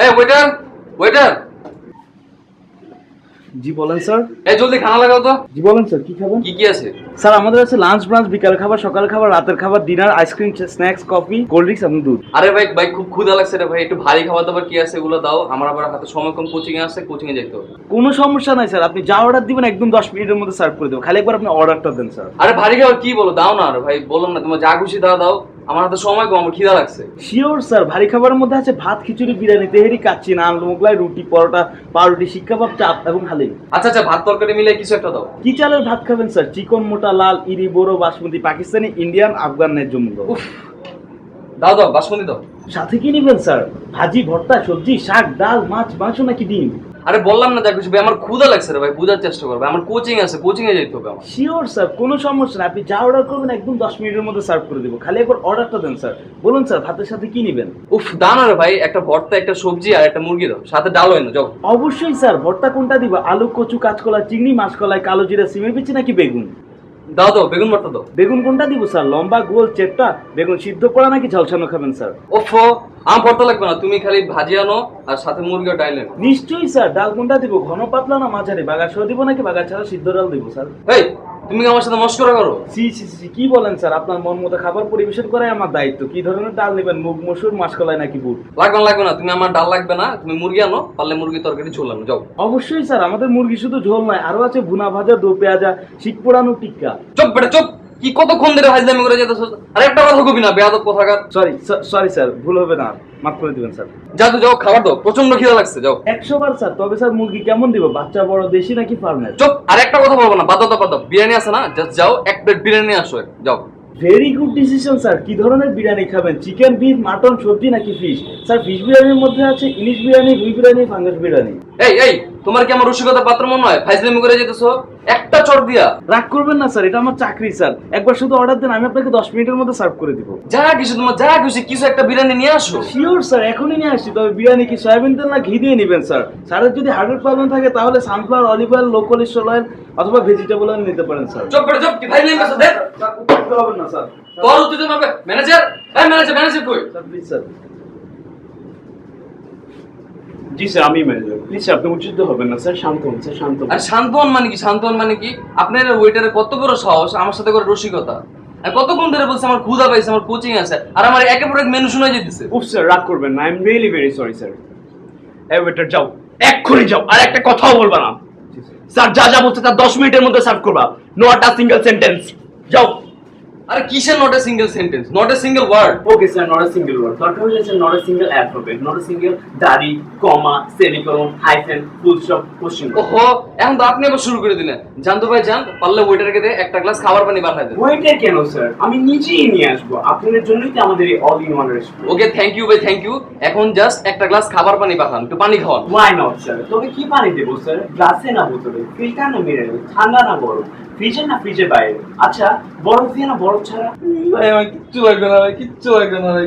এই waiter, waiter. জি বলেন sir. এই জলদি খানা লাগাও তো। জি বলেন স্যার, কি খাবেন? কি কি আছে? স্যার আমাদের আছে লাঞ্চ, ব্রাঞ্চ, বিকাল খাবার, সকাল খাবার, রাতের খাবার, dinner, ice cream, snacks, coffee, cold drinks এবং দুধ। আরে ভাই ভাই খুব ক্ষুধা লাগছে রে ভাই, একটু ভারী খাবার দাবার কি আছে এগুলো দাও। আমার আবার হাতে সময় কম, কোচিং এ আছে, কোচিং এ যাইতে হবে। কোনো সমস্যা নাই স্যার, আপনি যা অর্ডার দিবেন একদম 10 মিনিটের মধ্যে সার্ভ করে দেবো, খালি একবার আপনি অর্ডারটা দেন স্যার। আরে ভারী খাবার কি বলো, দাও না। আরে ভাই বললাম না, তোমার যা খুশি দাও দাও। আমার হাতে সময় কম, আমার খিদা লাগছে। শিওর স্যার, ভারী খাবারের মধ্যে আছে ভাত, খিচুড়ি, বিরিয়ানি, তেহেরি, কাচ্চি, নান, মোগলাই, রুটি, পরোটা, পাউরুটি, শিক কাবাব, চাপ এবং হালিম। আচ্ছা আচ্ছা, ভাত তরকারি মিলে কিছু একটা দাও। কি চালের ভাত খাবেন স্যার? চিকন, মোটা, লাল, ইরি, বোরো, বাসমতি, পাকিস্তানি, ইন্ডিয়ান, আফগান, ন্যায্য মূল্য। উফ, দাও দাও, বাসমতি দাও। সাথে কি নেবেন স্যার? ভাজি, ভর্তা, সবজি, শাক, ডাল, মাছ, মাংস নাকি ডিম? আরে বললাম না যা খুশি ভাই, আমার ক্ষুধা লাগছে রে ভাই, বুঝার চেষ্টা করবে। আমার কোচিং আছে, কোচিং এ যেতে হবে আমার। শিওর স্যার, কোনো সমস্যা না, আপনি যা অর্ডার করবেন একদম 10 মিনিটের মধ্যে সার্ভ করে দেবো, খালি একবার অর্ডারটা দেন স্যার। বলুন স্যার, ভাতের সাথে কি নেবেন? উফ, দাও না রে ভাই, একটা ভর্তা, একটা সবজি আর একটা মুরগি দাও, সাথে ডাল হয় না যাও। অবশ্যই স্যার, ভর্তা কোনটা দিব? আলু, কচু, কাঁচকলা, চিংড়ি, মাসকলাই, কালো জিরা, সিমের বিচি নাকি বেগুন? দাও দাও, বেগুন ভর্তা দাও। বেগুন কোনটা দিব স্যার? লম্বা, গোল, চেপটা? বেগুন সিদ্ধ করা নাকি ঝলসানো খাবেন স্যার? ওফো, আমার ভর্তা লাগবে না, তুমি খালি ভাজি আনো আর সাথে মুরগি ও ডাল আনো। নিশ্চয়ই স্যার। ডাল কোনটা দিব? ঘন পাতলা না মাঝারি? বাগার সহ দিব নাকি বাগার ছাড়া সিদ্ধ ডাল দিব স্যার? এই, তুমি কি আমার সাথে মস্করা করো? সি সি সি, কি বলেন স্যার? আপনার মন মতো খাবার পরিবেশন করাই আমার দায়িত্ব। কি ধরনের ডাল নেবেন? মুগ, মসুর, মাসকলাই নাকি বুট? লাগবে না লাগবে না, তুমি আমার ডাল লাগবে না, তুমি মুরগি আনো, পারলে মুরগি তরকারি ঝোল আনো যাও। অবশ্যই স্যার, আমাদের মুরগি শুধু ঝোল নয়, আরো আছে ভুনা ভাজা, দো পেঁয়াজা, শিক পোড়ানো, টিক্কা। চুপ বেটা চুপ, কি কতক্ষণ ধরে হাজলামি করে যেতেছ? আরে একটা কথা কবি না, বেয়াদব কোথাকার। সরি সরি স্যার, ভুল হবে না, মাফ করে দিবেন স্যার। যাও তো যাও, খাবার দাও, প্রচন্ড খিদা লাগছে যাও। 100 বার স্যার। তবে স্যার মুরগি কেমন দিব? বাচ্চা, বড়, দেশি নাকি ফার্মের? চুপ, আর একটা কথা বলবো না, বাদ দাও বাদ দাও। বিরিয়ানি আছে না, জাস্ট যাও এক প্লেট বিরিয়ানি আসো, যাও। Very good decision sir. কি ধরনের বিরিয়ানি খাবেন? চিকেন, বিফ, মাটন, সবজি নাকি ফিশ? স্যার ফিশ বিরিয়ানির মধ্যে আছে ইলিশ বিরিয়ানি, রুই বিরিয়ানি, ফাঙ্গাস বিরিয়ানি। এই এই, তোমার কি আমার রসিকতা পাত্র মনে হয়? ফাইজলামি করে যেতেছো একটা চড় দিয়া। রাগ করবেন না স্যার, এটা আমার চাকরি স্যার। একবার শুধু অর্ডার দেন, আমি আপনাকে 10 মিনিটের মধ্যে সার্ভ করে দিব। যা কিছু তোমার যা খুশি কিছু একটা বিরিয়ানি নিয়ে আসো। শিওর স্যার, এখনই নিয়ে আসছি। তবে বিরিয়ানি কি সয়াবিন তেল না ঘি দিয়ে নেবেন স্যার? স্যারের যদি হার্টের প্রবলেম থাকে তাহলে সানফ্লাওয়ার, অলিভ অয়েল, লো কোলেস্টেরল অয়েল অথবা ভেজিটেবল অয়েল নিতে পারেন স্যার। চুপ বেটা চুপ, কি ফাইজলামি করছো? দেখ করতে হবে না স্যার। তোর উত্তেজনা হবে। ম্যানেজার, এই ম্যানেজার, ম্যানেজার কই? Sir please sir. G sir, আমি ম্যানেজার। প্লিজ স্যার, আপনি উচিত হবেন না স্যার, শান্ত হন স্যার, শান্ত হন। আর শান্তন মানে কি? শান্তন মানে কি? আপনার ওয়েটারের কত বড় সাহস আমার সাথে করে রসিকতা? আর কতক্ষণ ধরে বলছে আমার ক্ষুধা পাইছে, আমার কোচিং আছে, আর আমার একের পর এক মেনু শোনা যেতেছে। উফ স্যার, রাগ করবেন না, I am really very sorry sir. এই ওয়েটার যাও, এক্ষুনি যাও, আর একটা কথাও বলবা না। স্যার যা যা বলছে তার 10 মিনিটের মধ্যে সার্ভ করবা, নট আ সিঙ্গেল সেন্টেন্স। যাও। আরে কিসের not a single sentence, not a single word? Okay sir, not a single word. দরকার হলে sir not a single alphabet, not a single দাড়ি, comma, semicolon, hyphen, full stop, question. ওহো, এখন তো আপনি আবার শুরু করে দিলেন। জানতো ভাই জান, পারলে ওয়েটারকে দিয়ে একটা গ্লাস খাবার পানি পাঠায় দেন। ওয়েটার কেন স্যার? আমি নিজেই নিয়ে আসবো। আপনাদের জন্যই তো আমাদের এই all in one restaurant. Okay, thank you ভাই, থ্যাংক ইউ। এখন জাস্ট একটা গ্লাস খাবার পানি পাঠান, একটু পানি খাওয়ান। Why not sir? তবে কি পানি দেবো স্যার? গ্লাসে না বোতলে? ফিল্টার না মিনারেল? ঠান্ডা না গরম? ফ্রিজে না ফ্রিজের বাইরে? আচ্ছা বরফ দিয়ে না বরফ ছাড়া? ভাই আমার কিচ্ছু লাগবে না ভাই, কিচ্ছু লাগবে না ভাই।